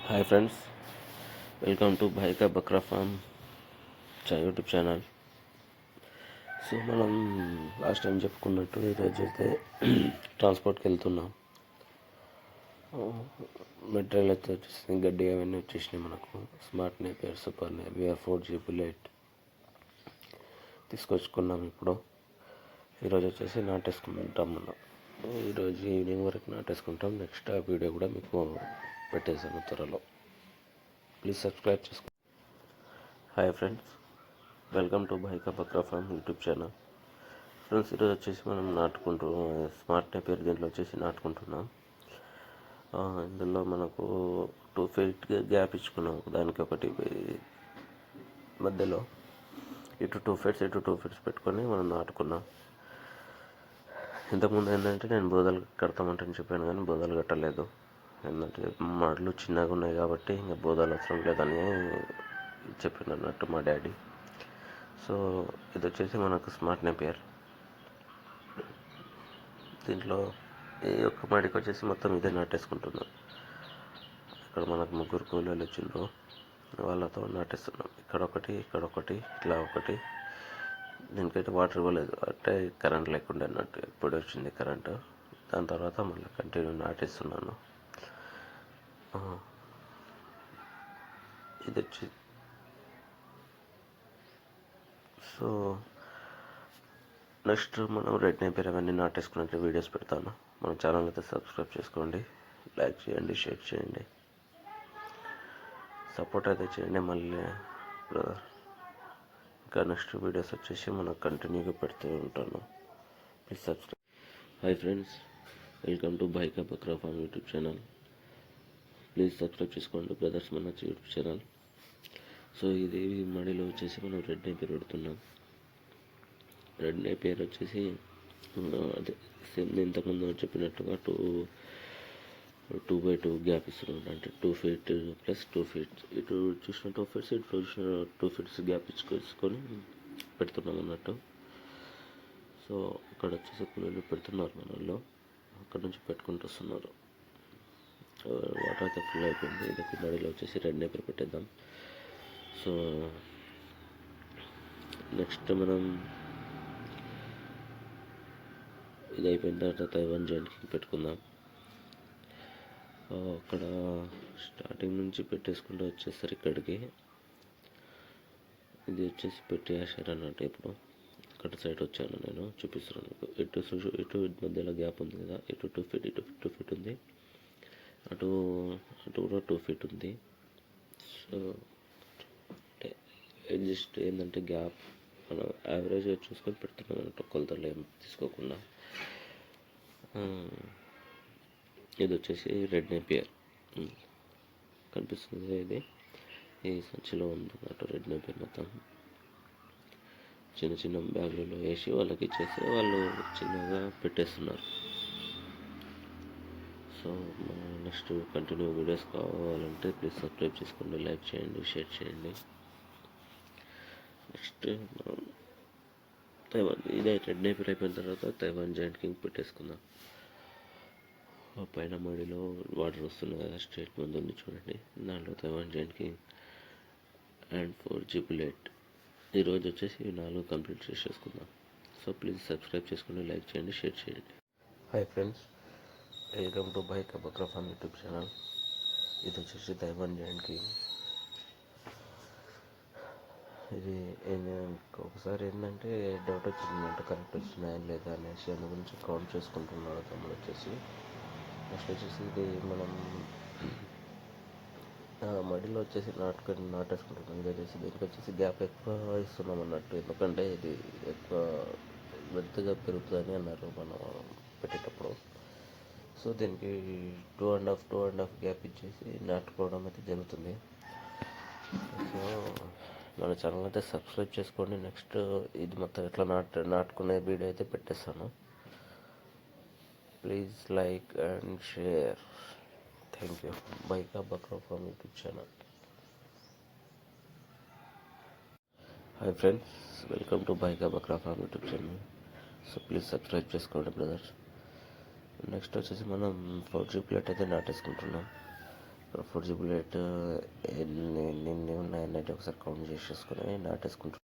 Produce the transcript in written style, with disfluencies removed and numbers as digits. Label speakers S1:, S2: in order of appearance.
S1: Hi friends, welcome to Bhai ka Bakra farm YouTube channel. So మనం last time చెప్పుకున్నట్టు ఈరోజు అయితే ట్రాన్స్పోర్ట్కి వెళ్తున్నాం. మెటీరియల్ అయితే వచ్చేసింది, గడ్డి అవన్నీ వచ్చేసినాయి. మనకు smart napier, super napier, 4G bullet తీసుకొచ్చుకున్నాం. ఇప్పుడు ఈరోజు వచ్చేసి నాటేసుకుంటాం. మనం ఈరోజు ఈవినింగ్ వరకు నాటేసుకుంటాం. నెక్స్ట్ ఆ వీడియో కూడా మీకు పెట్టేసాను త్వరలో. ప్లీజ్ సబ్స్క్రైబ్ చేసుకోండి. Hi friends, welcome to Bhai ka Bakra farm YouTube channel. Friends, ఈరోజు వచ్చేసి మనం స్మార్ట్ నేపియర్ దీంట్లో వచ్చేసి నాటుకుంటున్నాం. ఇందులో మనకు 2 feet గ్యాప్ ఇచ్చుకున్నాం. దానికి ఒకటి మధ్యలో ఇటు 2 feet ఇటు 2 feet పెట్టుకొని మనం నాటుకున్నాం. ఇంతకుముందు ఏంటంటే నేను బోదలు కడతామంటని చెప్పాను, కానీ బోదలు కట్టలేదు. ఏంటంటే మడులు చిన్నగా ఉన్నాయి కాబట్టి ఇంకా బోదాలు అవసరం లేదని చెప్పిన అన్నట్టు మా డాడీ. సో ఇది వచ్చేసి మనకు స్మార్ట్ నేపియర్. దీంట్లో ఈ ఒక్క మడికి వచ్చేసి మొత్తం ఇదే నాటేసుకుంటున్నాం. ఇక్కడ మనకు 3 కూలీలు వచ్చిండ్రు, వాళ్ళతో నాటేస్తున్నాం. ఇక్కడ ఒకటి ఇట్లా ఒకటి. దీనికైతే వాటర్ ఇవ్వలేదు, అంటే కరెంట్ లేకుండా అన్నట్టు. ఎప్పుడు వచ్చింది కరెంటు, దాని తర్వాత మళ్ళీ కంటిన్యూ నాటేస్తున్నాను. ఇది వచ్చి సో నెక్స్ట్ మనం రెడ్ నేపియర్ అవన్నీ నాటేసుకున్నట్టు వీడియోస్ పెడతాను. మన ఛానల్ అయితే సబ్స్క్రైబ్ చేసుకోండి, లైక్ చేయండి, షేర్ చేయండి, సపోర్ట్ అయితే చేయండి. మళ్ళీ బ్రదర్ ఇంకా నెక్స్ట్ వీడియోస్ వచ్చేసి మనం కంటిన్యూగా పెడుతూ ఉంటాను. Please subscribe. Hi friends, welcome to Bhai ka Bakra farm YouTube channel. Please subscribe చేసుకోండి బ్రదర్స్, మన యూట్యూబ్ ఛానల్. సో ఇది మడిలో వచ్చేసి మనం రెడ్ నేపియర్ పెడుతున్నాం. రెడ్ నేపియర్ వచ్చేసి అదే సేమ్ ఇంతకుముందు చెప్పినట్టుగా 2x2 గ్యాప్ ఇస్తున్నాం. అంటే 2 feet ప్లస్ 2 feet, ఇటు చూసిన 2 feet, ఇటు చూసిన 2 feet గ్యాప్ ఇచ్చుకొని పెడుతున్నాం అన్నట్టు. సో ఇక్కడ వచ్చేసి కూలీలు పెడుతున్నారు మన వాళ్ళు, అక్కడ నుంచి పెట్టుకుంటూ వస్తున్నారు. వాటర్ అయితే ఫుల్ అయిపోయింది. ఇదొక మడిలో వచ్చేసి రెడ్ నేపియర్ పెట్టేద్దాం. సో నెక్స్ట్ మనం ఇది అయిపోయిన తర్వాత తైవాన్ జాయింట్కి పెట్టుకుందాం. అక్కడ స్టార్టింగ్ నుంచి పెట్టేసుకుంటూ వచ్చేసరికి ఇక్కడికి ఇది వచ్చేసి పెట్టేసారు అన్నట్టు. ఇప్పుడు ఇక్కడ సైడ్ వచ్చాను, నేను చూపిస్తున్నాను మీకు. ఇటు మధ్యలో గ్యాప్ ఉంది కదా, ఇటు 2 feet, ఇటు 2 feet ఉంది, అటు కూడా 2 feet ఉంది. సో జస్ట్ ఏంటంటే గ్యాప్ మనం యావరేజ్గా చూసుకొని పెడుతున్నాం అన్నట్టు, కొలతలు ఏం తీసుకోకుండా. ఇది వచ్చేసి రెడ్ నేపియర్ కనిపిస్తుంది. ఇది ఈ సంచిలో ఉంది అన్నట్టు రెడ్ నేపియర్. మొత్తం చిన్న చిన్న బ్యాగులలో వేసి వాళ్ళకి ఇచ్చేసి వాళ్ళు చిన్నగా పెట్టేస్తున్నారు. సో నెక్స్ట్ కంటిన్యూ వీడియోస్ కావాలంటే ప్లీజ్ సబ్స్క్రైబ్ చేసుకోండి, లైక్ చేయండి, షేర్ చేయండి. నెక్స్ట్ తైవాన్, ఇదే రెడ్ నేపియర్ అయిపోయిన తర్వాత తైవాన్ జాయింట్ కింగ్ పెట్టేసుకుందాం. పైన మడిలో వాటర్ వస్తున్నాయి కదా, స్ట్రేట్ ముందు ఉంది చూడండి, దాంట్లో Taiwan joint king and 4G bullet. ఈరోజు వచ్చేసి 4 కంప్లీట్ చేసేసుకుందాం. సో ప్లీజ్ సబ్స్క్రైబ్ చేసుకోండి, లైక్ చేయండి, షేర్ చేయండి. Hi friends, welcome to Bhai ka Bakra farm YouTube channel. ఇది వచ్చేసి తైవాన్ జాయింట్ కింగ్. ఇది ఒకసారి ఏంటంటే డౌట్ వచ్చిందంటే కరెక్ట్ వచ్చినాయా లేదా అనేసి, అందు గురించి కౌంట్ చేసుకుంటున్నాడు తమ్ముడు వచ్చేసి. నెక్స్ట్ వచ్చేసి ఇది మనం మడిలో వచ్చేసి నాటేసుకుంటున్నాం. ఇది వచ్చేసి దీనికి వచ్చేసి గ్యాప్ ఎక్కువ ఇస్తున్నాం అన్నట్టు, ఎందుకంటే ఇది ఎక్కువ మెత్తగా పెరుగుతుందని అన్నారు మనం పెట్టేటప్పుడు. సో దీనికి 2.5 గ్యాప్ ఇచ్చేసి నాటుకోవడం అయితే జరుగుతుంది. సో మన ఛానల్ అయితే సబ్స్క్రైబ్ చేసుకోండి. నెక్స్ట్ ఇది మొత్తం ఎట్లా నాటుకునే వీడియో అయితే పెట్టేస్తాను. Please like and share. Thank you. Bhai ka Bakra farm YouTube channel. Hi friends, welcome to Bhai ka Bakra farm YouTube channel. So please subscribe చేసుకోండి బ్రదర్స్. నెక్స్ట్ వచ్చేసి మనం 4G బుల్లెట్ అయితే నాటేసుకుంటున్నాం. ఫుడ్ బుల్లెట్ ఎన్ని ఉన్నాయన్నట్టు ఒకసారి కౌంట్ చేసేసుకొని నాటేసుకుంటాం.